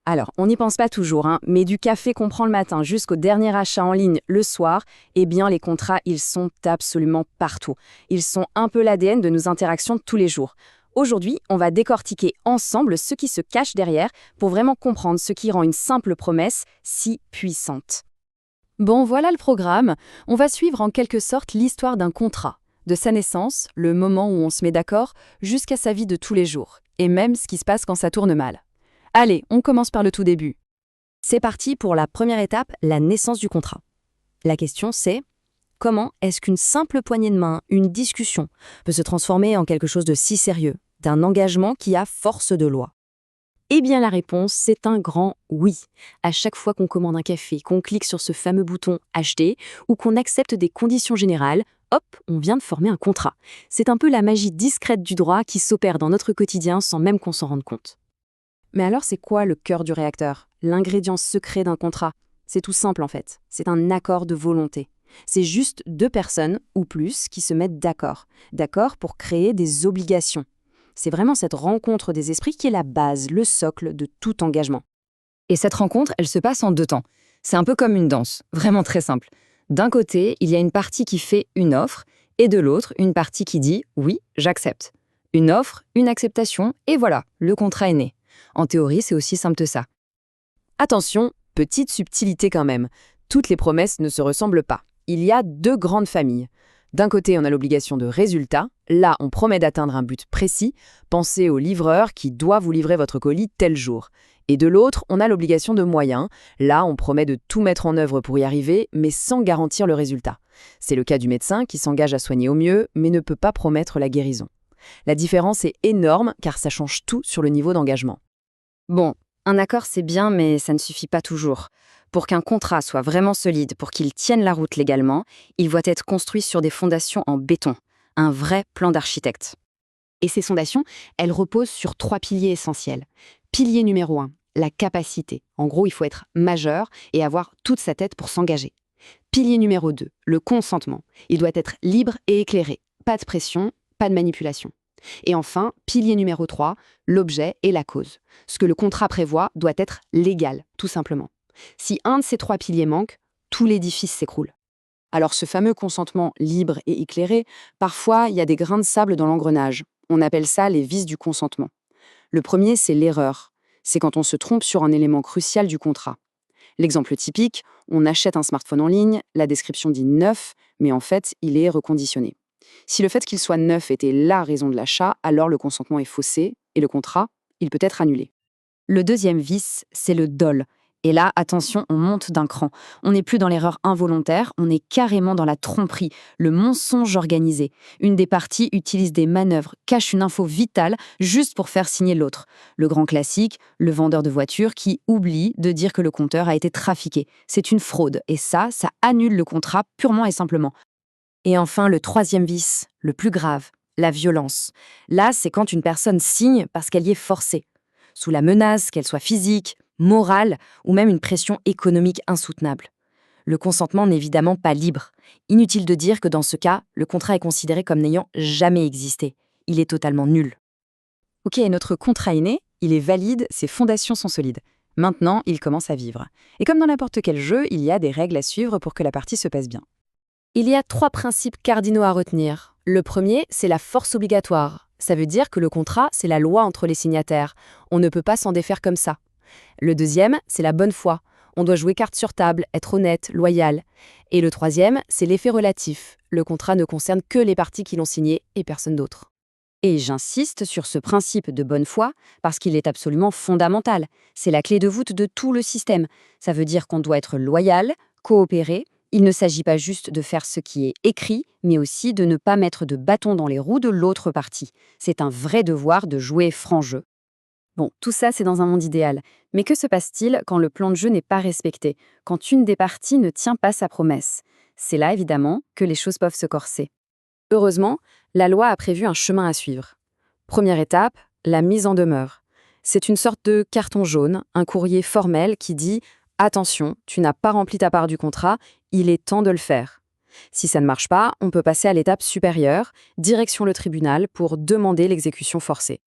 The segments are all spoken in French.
Alors, on n'y pense pas toujours, hein, mais du café qu'on prend le matin jusqu'au dernier achat en ligne le soir, eh bien les contrats, ils sont absolument partout. Ils sont un peu l'ADN de nos interactions de tous les jours. Aujourd'hui, on va décortiquer ensemble ce qui se cache derrière pour vraiment comprendre ce qui rend une simple promesse si puissante. Bon, voilà le programme. On va suivre en quelque sorte l'histoire d'un contrat. De sa naissance, le moment où on se met d'accord, jusqu'à sa vie de tous les jours. Et même ce qui se passe quand ça tourne mal. Allez, on commence par le tout début. C'est parti pour la première étape, la naissance du contrat. La question c'est, comment est-ce qu'une simple poignée de main, une discussion, peut se transformer en quelque chose de si sérieux, d'un engagement qui a force de loi? Eh bien la réponse, c'est un grand oui. À chaque fois qu'on commande un café, qu'on clique sur ce fameux bouton acheter ou qu'on accepte des conditions générales, hop, on vient de former un contrat. C'est un peu la magie discrète du droit qui s'opère dans notre quotidien sans même qu'on s'en rende compte. Mais alors c'est quoi le cœur du réacteur? L'ingrédient secret d'un contrat? C'est tout simple en fait, c'est un accord de volonté. C'est juste deux personnes ou plus qui se mettent d'accord. D'accord pour créer des obligations. C'est vraiment cette rencontre des esprits qui est la base, le socle de tout engagement. Et cette rencontre, elle se passe en 2 temps. C'est un peu comme une danse, vraiment très simple. D'un côté, il y a une partie qui fait une offre, et de l'autre, une partie qui dit « oui, j'accepte ». Une offre, une acceptation, et voilà, le contrat est né. En théorie, c'est aussi simple que ça. Attention, petite subtilité quand même. Toutes les promesses ne se ressemblent pas. Il y a deux grandes familles. D'un côté, on a l'obligation de résultat. Là, on promet d'atteindre un but précis. Pensez au livreur qui doit vous livrer votre colis tel jour. Et de l'autre, on a l'obligation de moyens. Là, on promet de tout mettre en œuvre pour y arriver, mais sans garantir le résultat. C'est le cas du médecin qui s'engage à soigner au mieux, mais ne peut pas promettre la guérison. La différence est énorme car ça change tout sur le niveau d'engagement. Bon, un accord c'est bien, mais ça ne suffit pas toujours. Pour qu'un contrat soit vraiment solide, pour qu'il tienne la route légalement, il doit être construit sur des fondations en béton, un vrai plan d'architecte. Et ces fondations, elles reposent sur 3 piliers essentiels. Pilier numéro 1, la capacité. En gros, il faut être majeur et avoir toute sa tête pour s'engager. Pilier numéro 2, le consentement. Il doit être libre et éclairé. Pas de pression, pas de manipulation. Et enfin, pilier numéro 3, l'objet et la cause. Ce que le contrat prévoit doit être légal, tout simplement. Si un de ces 3 piliers manque, tout l'édifice s'écroule. Alors ce fameux consentement libre et éclairé, parfois il y a des grains de sable dans l'engrenage. On appelle ça les vices du consentement. Le premier, c'est l'erreur. C'est quand on se trompe sur un élément crucial du contrat. L'exemple typique, on achète un smartphone en ligne, la description dit neuf, mais en fait, il est reconditionné. Si le fait qu'il soit neuf était la raison de l'achat, alors le consentement est faussé et le contrat, il peut être annulé. Le deuxième vice, c'est le dol. Et là, attention, on monte d'un cran. On n'est plus dans l'erreur involontaire, on est carrément dans la tromperie, le mensonge organisé. Une des parties utilise des manœuvres, cache une info vitale juste pour faire signer l'autre. Le grand classique, le vendeur de voiture qui oublie de dire que le compteur a été trafiqué. C'est une fraude, et ça annule le contrat purement et simplement. Et enfin, le troisième vice, le plus grave, la violence. Là, c'est quand une personne signe parce qu'elle y est forcée. Sous la menace, qu'elle soit physique, morale ou même une pression économique insoutenable. Le consentement n'est évidemment pas libre. Inutile de dire que dans ce cas, le contrat est considéré comme n'ayant jamais existé. Il est totalement nul. Ok, notre contrat est né, il est valide, ses fondations sont solides. Maintenant, il commence à vivre. Et comme dans n'importe quel jeu, il y a des règles à suivre pour que la partie se passe bien. Il y a 3 principes cardinaux à retenir. Le premier, c'est la force obligatoire. Ça veut dire que le contrat, c'est la loi entre les signataires. On ne peut pas s'en défaire comme ça. Le deuxième, c'est la bonne foi. On doit jouer carte sur table, être honnête, loyal. Et le troisième, c'est l'effet relatif. Le contrat ne concerne que les parties qui l'ont signé et personne d'autre. Et j'insiste sur ce principe de bonne foi parce qu'il est absolument fondamental. C'est la clé de voûte de tout le système. Ça veut dire qu'on doit être loyal, coopérer. Il ne s'agit pas juste de faire ce qui est écrit, mais aussi de ne pas mettre de bâton dans les roues de l'autre partie. C'est un vrai devoir de jouer franc jeu. Bon, tout ça, c'est dans un monde idéal. Mais que se passe-t-il quand le plan de jeu n'est pas respecté, quand une des parties ne tient pas sa promesse? C'est là, évidemment, que les choses peuvent se corser. Heureusement, la loi a prévu un chemin à suivre. Première étape, la mise en demeure. C'est une sorte de carton jaune, un courrier formel qui dit « Attention, tu n'as pas rempli ta part du contrat, il est temps de le faire ». Si ça ne marche pas, on peut passer à l'étape supérieure, direction le tribunal pour demander l'exécution forcée.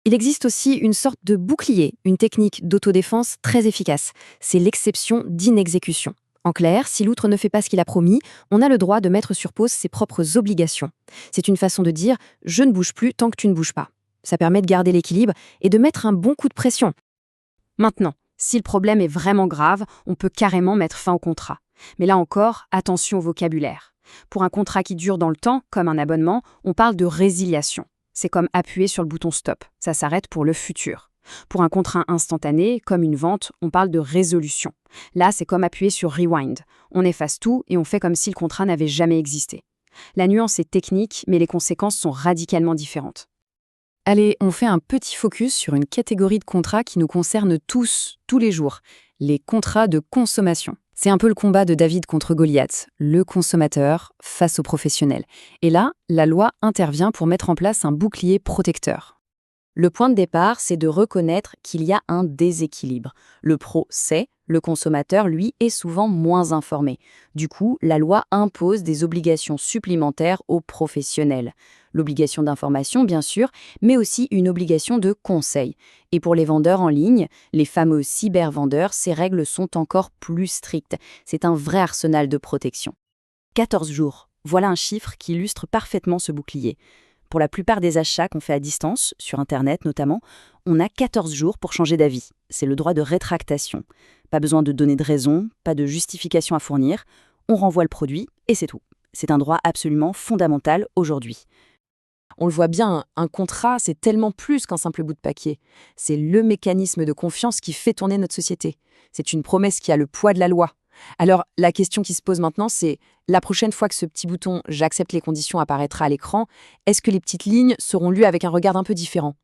Il existe aussi une sorte de bouclier, une technique d'autodéfense très efficace. C'est l'exception d'inexécution. En clair, si l'outre ne fait pas ce qu'il a promis, on a le droit de mettre sur pause ses propres obligations. C'est une façon de dire « je ne bouge plus tant que tu ne bouges pas ». Ça permet de garder l'équilibre et de mettre un bon coup de pression. Maintenant, si le problème est vraiment grave, on peut carrément mettre fin au contrat. Mais là encore, attention au vocabulaire. Pour un contrat qui dure dans le temps, comme un abonnement, on parle de résiliation. C'est comme appuyer sur le bouton stop, ça s'arrête pour le futur. Pour un contrat instantané, comme une vente, on parle de résolution. Là, c'est comme appuyer sur rewind. On efface tout et on fait comme si le contrat n'avait jamais existé. La nuance est technique, mais les conséquences sont radicalement différentes. Allez, on fait un petit focus sur une catégorie de contrats qui nous concerne tous, tous les jours, les contrats de consommation. C'est un peu le combat de David contre Goliath, le consommateur face au professionnel. Et là, la loi intervient pour mettre en place un bouclier protecteur. Le point de départ, c'est de reconnaître qu'il y a un déséquilibre. Le pro sait, le consommateur, lui, est souvent moins informé. Du coup, la loi impose des obligations supplémentaires aux professionnels. L'obligation d'information, bien sûr, mais aussi une obligation de conseil. Et pour les vendeurs en ligne, les fameux cybervendeurs, ces règles sont encore plus strictes. C'est un vrai arsenal de protection. 14 jours, voilà un chiffre qui illustre parfaitement ce bouclier. Pour la plupart des achats qu'on fait à distance, sur Internet notamment, on a 14 jours pour changer d'avis. C'est le droit de rétractation. Pas besoin de donner de raison, pas de justification à fournir. On renvoie le produit et c'est tout. C'est un droit absolument fondamental aujourd'hui. On le voit bien, un contrat, c'est tellement plus qu'un simple bout de papier. C'est le mécanisme de confiance qui fait tourner notre société. C'est une promesse qui a le poids de la loi. Alors, la question qui se pose maintenant, c'est la prochaine fois que ce petit bouton « J'accepte les conditions » apparaîtra à l'écran, est-ce que les petites lignes seront lues avec un regard un peu différent ?